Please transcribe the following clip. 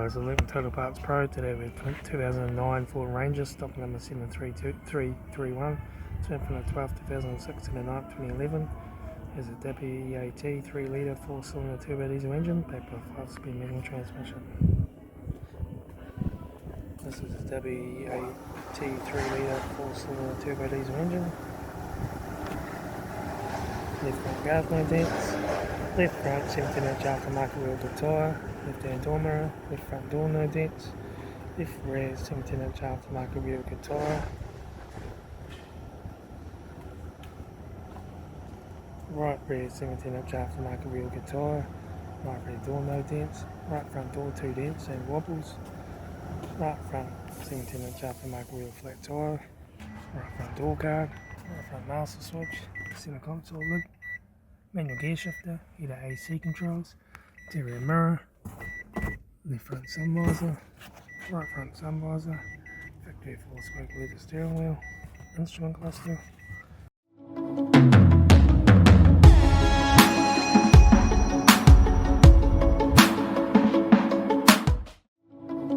guys, I'm Litre Total Parts Pro. Today with 2009 Ford Ranger, stock number 73331. Turned from the 12th, 2006 to the 9th, 2011. Has a WEAT 3 litre 4-cylinder turbo diesel engine, backed by a 5-speed manual transmission. This is a WEAT 3 litre 4-cylinder turbo diesel engine. Left front guards, no dents. Left front 17-inch aftermarket wheel to tyre. Left hand door mirror. Left front door, no dents. Left rear 17-inch aftermarket wheel to tyre. Right rear 17-inch aftermarket wheel to tyre. Right rear door, no dents. Right front door, 2 dents and wobbles. Right front 17-inch aftermarket wheel flat tyre. Right front door guard. Right front master switch. Center console lid. Manual gear shifter. Heater AC controls. Interior mirror. Left front sun visor. Right front sun visor. Factory 4-spoke leather steering wheel. Instrument cluster.